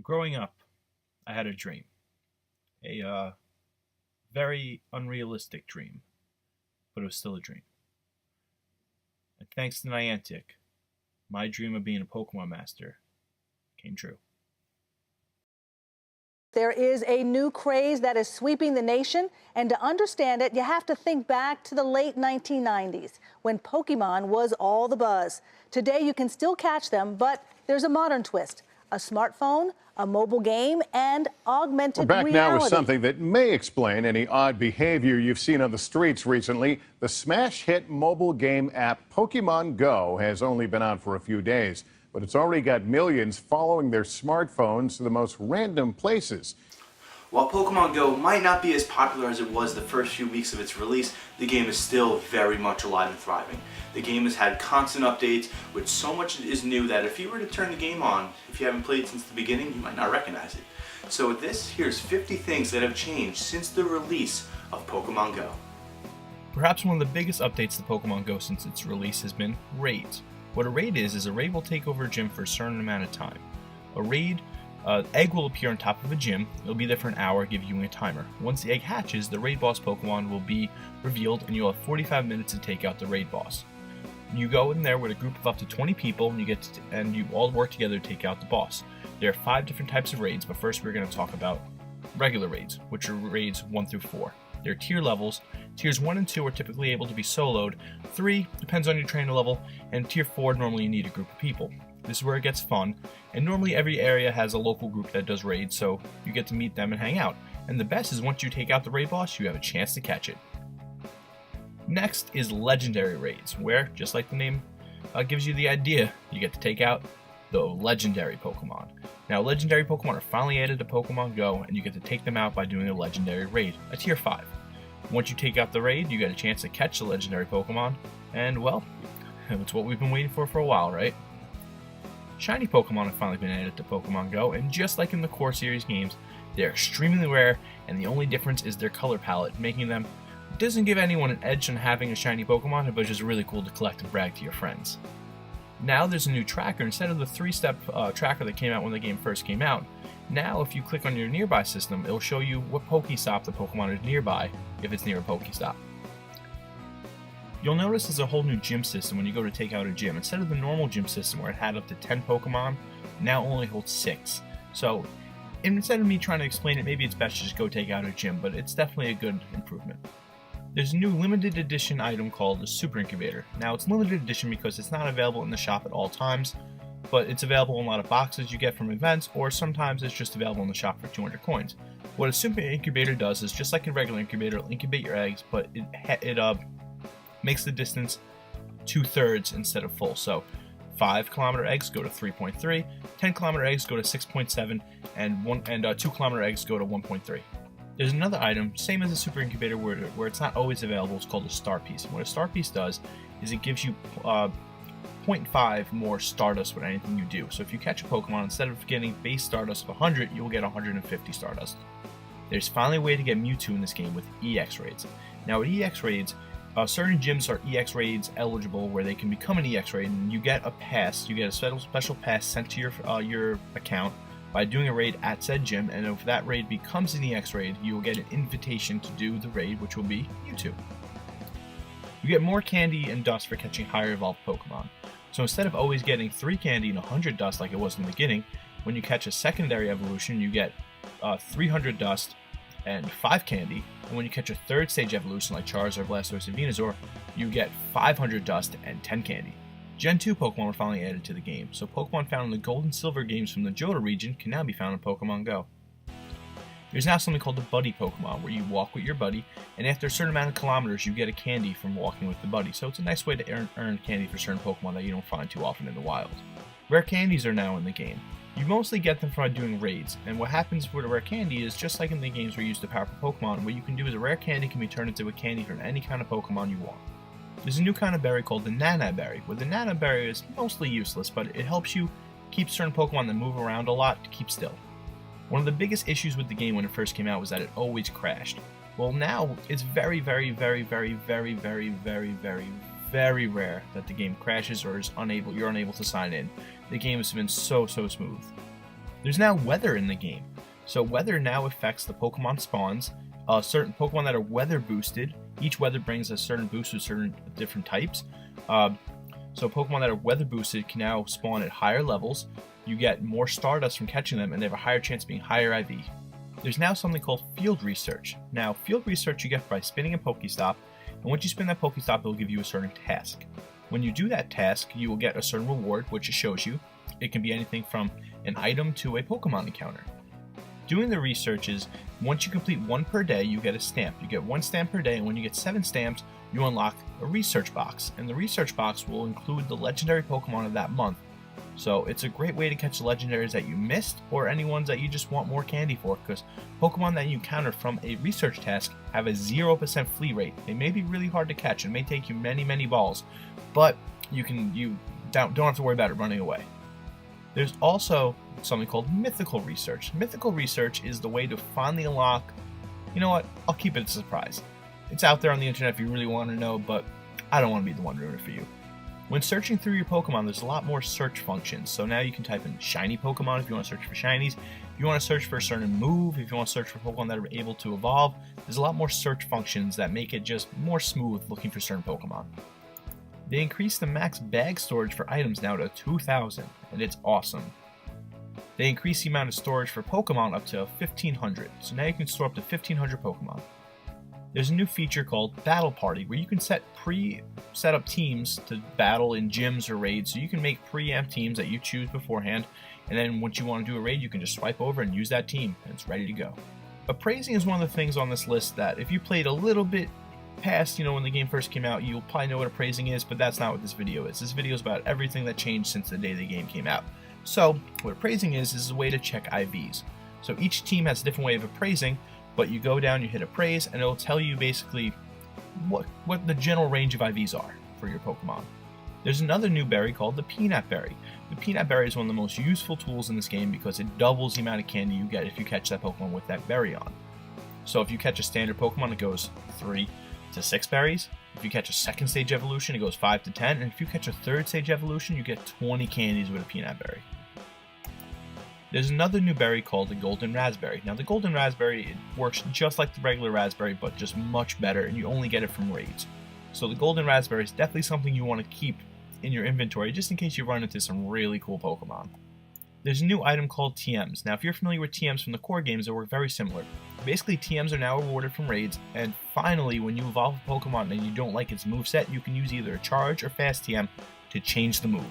Growing up, I had a dream. A very unrealistic dream, but it was still a dream. And thanks to Niantic, my dream of being a Pokemon master came true. There is a new craze that is sweeping the nation, and to understand it, you have to think back to the late 1990s when Pokemon was all the buzz. Today, you can still catch them, but there's a modern twist: a smartphone, a mobile game, and augmented We're back reality. now with something that may explain any odd behavior you've seen on the streets recently. The smash hit mobile game app Pokemon Go has only been out for a few days, but it's already got millions following their smartphones to the most random places. While Pokemon Go might not be as popular as it was the first few weeks of its release, the game is still very much alive and thriving. The game has had constant updates, with so much is new that if you were to turn the game on, if you haven't played since the beginning, you might not recognize it. So with this, here's 50 things that have changed since the release of Pokemon Go. Perhaps one of the biggest updates to Pokemon Go since its release has been raids. What a raid is a raid will take over a gym for a certain amount of time. A raid egg will appear on top of a gym. It'll be there for an hour, giving you a timer. Once the egg hatches, the raid boss Pokemon will be revealed, and you'll have 45 minutes to take out the raid boss. You go in there with a group of up to 20 people, and you all work together to take out the boss. There are 5 different types of raids, but first we're going to talk about regular raids, which are raids 1 through 4. There are tier levels. Tiers 1 and 2 are typically able to be soloed. 3 depends on your trainer level, and tier 4 normally you need a group of people. This is where it gets fun, and normally every area has a local group that does raids, so you get to meet them and hang out. And the best is once you take out the raid boss, you have a chance to catch it. Next is legendary raids, where, just like the name gives you the idea, you get to take out the legendary Pokemon. Now, legendary Pokemon are finally added to Pokemon Go, and you get to take them out by doing a legendary raid, a tier 5. Once you take out the raid, you get a chance to catch the legendary Pokemon, and well, it's what we've been waiting for a while, right? Shiny Pokemon have finally been added to Pokemon Go, and just like in the core series games, they're extremely rare, and the only difference is their color palette, making them doesn't give anyone an edge on having a shiny Pokemon, but just really cool to collect and brag to your friends. Now there's a new tracker. Instead of the 3-step tracker that came out when the game first came out, now if you click on your nearby system, it'll show you what Pokestop the Pokemon is nearby if it's near a Pokestop. You'll notice there's a whole new gym system when you go to take out a gym. Instead of the normal gym system where it had up to 10 Pokemon, now only holds 6. So instead of me trying to explain it, maybe it's best to just go take out a gym, but it's definitely a good improvement. There's a new limited edition item called the Super Incubator. Now it's limited edition because it's not available in the shop at all times, but it's available in a lot of boxes you get from events, or sometimes it's just available in the shop for 200 coins. What a Super Incubator does is, just like a regular incubator, it'll incubate your eggs, but it makes the distance 2/3 instead of full. So 5-kilometer eggs go to 3.3, 10-kilometer eggs go to 6.7, and 2-kilometer eggs go to 1.3. There's another item, same as a Super Incubator, where it's not always available. It's called a Star Piece. And what a Star Piece does is it gives you 0.5 more Stardust with anything you do. So if you catch a Pokemon, instead of getting base Stardust of 100, you will get 150 Stardust. There's finally a way to get Mewtwo in this game with EX raids. Now with EX raids, certain gyms are EX raids eligible, where they can become an EX raid, and you get a pass. You get a special pass sent to your account by doing a raid at said gym, and if that raid becomes an EX raid, you will get an invitation to do the raid, which will be Mewtwo. You get more candy and dust for catching higher evolved Pokemon. So instead of always getting 3 candy and 100 dust like it was in the beginning, when you catch a secondary evolution, you get 300 dust and 5 candy, and when you catch a 3rd stage evolution like Charizard, Blastoise, and Venusaur, you get 500 dust and 10 candy. Gen 2 Pokemon were finally added to the game, so Pokemon found in the Gold and Silver games from the Johto region can now be found in Pokemon Go. There's now something called the Buddy Pokemon, where you walk with your buddy, and after a certain amount of kilometers, you get a candy from walking with the buddy, so it's a nice way to earn candy for certain Pokemon that you don't find too often in the wild. Rare candies are now in the game. You mostly get them from doing raids, and what happens with a rare candy is just like in the games where you use the powerful Pokemon, what you can do is a rare candy can be turned into a candy from any kind of Pokemon you want. There's a new kind of berry called the Nana Berry, where the Nana Berry is mostly useless, but it helps you keep certain Pokemon that move around a lot to keep still. One of the biggest issues with the game when it first came out was that it always crashed. Well, now it's very, very, very, very, very, very, very, very, very rare that the game crashes or you're unable to sign in. The game has been so smooth. There's now weather in the game. So weather now affects the Pokemon spawns. Certain Pokemon that are weather boosted, each weather brings a certain boost to certain different types. So Pokemon that are weather boosted can now spawn at higher levels. You get more Stardust from catching them, and they have a higher chance of being higher IV. There's now something called Field Research. Now, Field Research you get by spinning a Pokestop, and once you spin that Pokestop, it will give you a certain task. When you do that task, you will get a certain reward, which it shows you. It can be anything from an item to a Pokemon encounter. Doing the research is, once you complete one per day, you get a stamp. You get 1 stamp per day, and when you get 7 stamps, you unlock a research box. And the research box will include the legendary Pokemon of that month. So it's a great way to catch legendaries that you missed, or any ones that you just want more candy for, because Pokemon that you encounter from a research task have a 0% flea rate. They may be really hard to catch, and may take you many balls, but you don't have to worry about it running away. There's also something called Mythical Research. Mythical Research is the way to finally unlock, you know what, I'll keep it a surprise. It's out there on the internet if you really want to know, but I don't want to be the one ruining it for you. When searching through your Pokemon, there's a lot more search functions. So now you can type in shiny Pokemon if you want to search for shinies. If you want to search for a certain move, if you want to search for Pokemon that are able to evolve, there's a lot more search functions that make it just more smooth looking for certain Pokemon. They increased the max bag storage for items now to 2,000, and it's awesome. They increased the amount of storage for Pokemon up to 1,500, so now you can store up to 1,500 Pokemon. There's a new feature called Battle Party, where you can set set up teams to battle in gyms or raids, so you can make preamp teams that you choose beforehand, and then once you want to do a raid, you can just swipe over and use that team, and it's ready to go. Appraising is one of the things on this list that if you played a little bit past, when the game first came out, you'll probably know what appraising is, but that's not what this video is. This video is about everything that changed since the day the game came out. So, what appraising is a way to check IVs. So each team has a different way of appraising, but you go down, you hit appraise, and it'll tell you basically what the general range of IVs are for your Pokemon. There's another new berry called the Peanut Berry. The Peanut Berry is one of the most useful tools in this game because it doubles the amount of candy you get if you catch that Pokemon with that berry on. So if you catch a standard Pokemon, it goes 3 to 6 berries. If you catch a second stage evolution, it goes 5 to 10. And if you catch a third stage evolution, you get 20 candies with a Peanut Berry. There's another new berry called the Golden Raspberry. Now the Golden Raspberry, it works just like the regular raspberry, but just much better, and you only get it from raids. So the Golden Raspberry is definitely something you want to keep in your inventory just in case you run into some really cool Pokemon. There's a new item called TMs. Now if you're familiar with TMs from the core games, they work very similar. Basically TMs are now rewarded from raids, and finally when you evolve a Pokemon and you don't like its moveset, you can use either a charge or fast TM to change the move.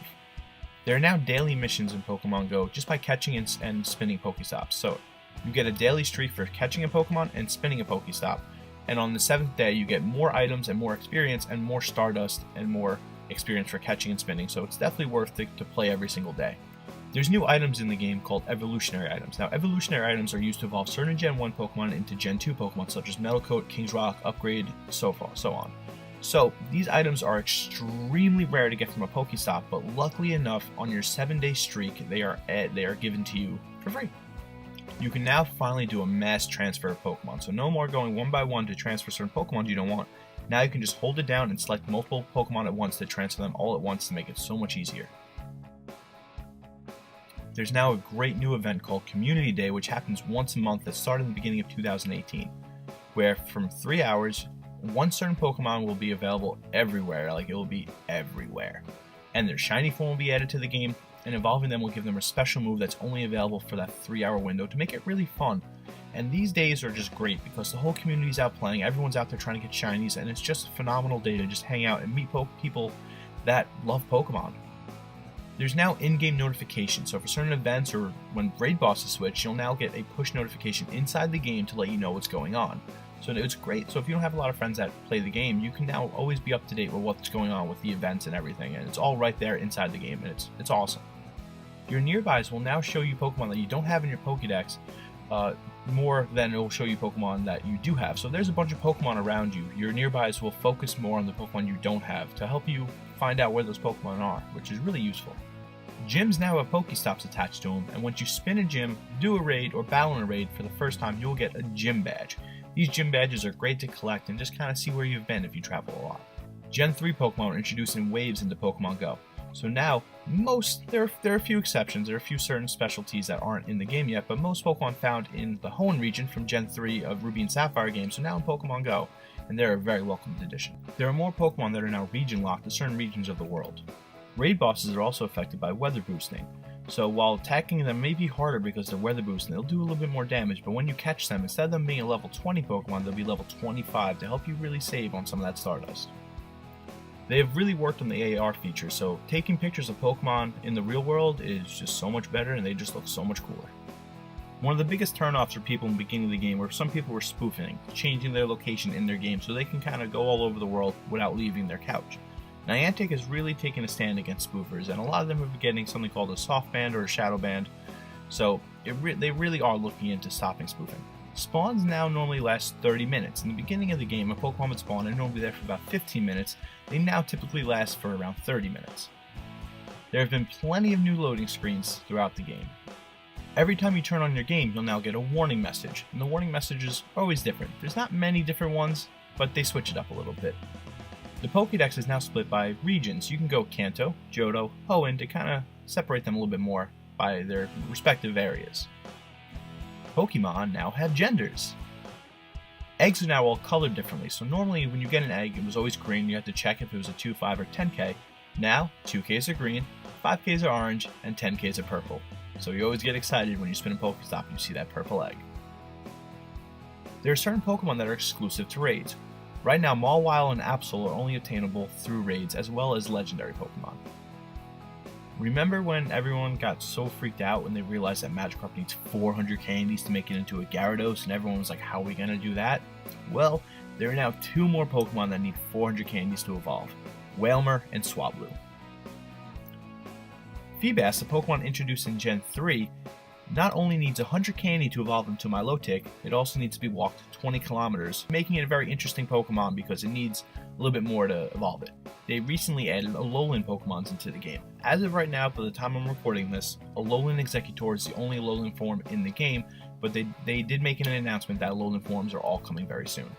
There are now daily missions in Pokemon Go just by catching and spinning Pokestops. So you get a daily streak for catching a Pokemon and spinning a Pokestop, and on the 7th day you get more items and more experience and more Stardust and more experience for catching and spinning, so it's definitely worth it to play every single day. There's new items in the game called evolutionary items. Now evolutionary items are used to evolve certain Gen 1 Pokemon into Gen 2 Pokemon such as Metal Coat, King's Rock, Upgrade, so on. So these items are extremely rare to get from a Pokestop, but luckily enough, on your 7-day streak, they are given to you for free. You can now finally do a mass transfer of Pokemon, so no more going one by one to transfer certain Pokemon you don't want. Now you can just hold it down and select multiple Pokemon at once to transfer them all at once to make it so much easier. There's now a great new event called Community Day, which happens once a month that started in the beginning of 2018, where from 3 hours, one certain Pokemon will be available everywhere, like it will be everywhere. And their shiny form will be added to the game, and evolving them will give them a special move that's only available for that 3-hour window to make it really fun. And these days are just great because the whole community's out playing, everyone's out there trying to get shinies, and it's just a phenomenal day to just hang out and meet people that love Pokemon. There's now in-game notifications, so for certain events or when raid bosses switch, you'll now get a push notification inside the game to let you know what's going on. So it's great. So if you don't have a lot of friends that play the game, you can now always be up to date with what's going on with the events and everything, and it's all right there inside the game, and it's awesome. Your nearbys will now show you Pokemon that you don't have in your Pokédex, more than it will show you Pokemon that you do have. So there's a bunch of Pokemon around you. Your nearbys will focus more on the Pokemon you don't have to help you find out where those Pokemon are, which is really useful. Gyms now have Pokestops attached to them, and once you spin a gym, do a raid, or battle in a raid for the first time, you'll get a gym badge. These gym badges are great to collect and just kind of see where you've been if you travel a lot. Gen 3 Pokemon are introduced in waves into Pokemon Go. So now, there are a few exceptions, there are a few certain specialties that aren't in the game yet, but most Pokemon found in the Hoenn region from Gen 3 of Ruby and Sapphire games are now in Pokemon Go, and they're a very welcomed addition. There are more Pokemon that are now region locked to certain regions of the world. Raid bosses are also affected by weather boosting, so while attacking them may be harder because they're weather boosting, they'll do a little bit more damage, but when you catch them, instead of them being a level 20 Pokemon, they'll be level 25 to help you really save on some of that Stardust. They have really worked on the AR feature, so taking pictures of Pokemon in the real world is just so much better and they just look so much cooler. One of the biggest turnoffs for people in the beginning of the game were some people were spoofing, changing their location in their game so they can kind of go all over the world without leaving their couch. Niantic has really taken a stand against spoofers, and a lot of them have been getting something called a soft ban or a shadow ban, so they really are looking into stopping spoofing. Spawns now normally last 30 minutes. In the beginning of the game, a Pokemon would spawn and normally there for about 15 minutes. They now typically last for around 30 minutes. There have been plenty of new loading screens throughout the game. Every time you turn on your game, you'll now get a warning message, and the warning messages are always different. There's not many different ones, but they switch it up a little bit. The Pokédex is now split by regions. You can go Kanto, Johto, Hoenn to kind of separate them a little bit more by their respective areas. Pokemon now have genders. Eggs are now all colored differently, so normally when you get an egg, it was always green, you had to check if it was a 2, 5, or 10K. Now, 2Ks are green, 5Ks are orange, and 10Ks are purple. So you always get excited when you spin a Pokestop and you see that purple egg. There are certain Pokemon that are exclusive to raids. Right now, Mawile and Absol are only obtainable through raids as well as legendary Pokemon. Remember when everyone got so freaked out when they realized that Magikarp needs 400 candies to make it into a Gyarados, and everyone was like, how are we going to do that? Well, there are now 2 more Pokemon that need 400 candies to evolve, Wailmer and Swablu. Feebas, the Pokemon introduced in Gen 3, not only needs 100 candy to evolve into Milotic, it also needs to be walked 20 kilometers, making it a very interesting Pokemon because it needs a little bit more to evolve it. They recently added Alolan Pokemons into the game. As of right now, by the time I'm recording this, Alolan Exeggutor is the only Alolan form in the game, but they did make an announcement that Alolan forms are all coming very soon.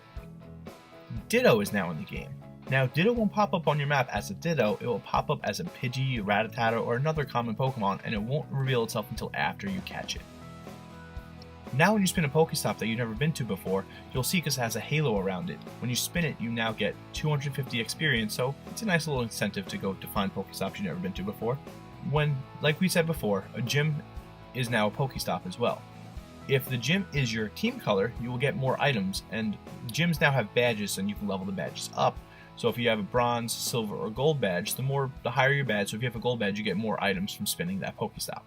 Ditto is now in the game. Now, Ditto won't pop up on your map as a Ditto, it will pop up as a Pidgey, Rattata, or another common Pokemon, and it won't reveal itself until after you catch it. Now when you spin a Pokestop that you've never been to before, you'll see because it has a halo around it. When you spin it, you now get 250 experience, so it's a nice little incentive to go to find Pokestops you've never been to before. When, like we said before, a gym is now a Pokestop as well. If the gym is your team color, you will get more items, and gyms now have badges and you can level the badges up. So if you have a bronze, silver, or gold badge, the higher your badge. So if you have a gold badge, you get more items from spinning that Pokestop.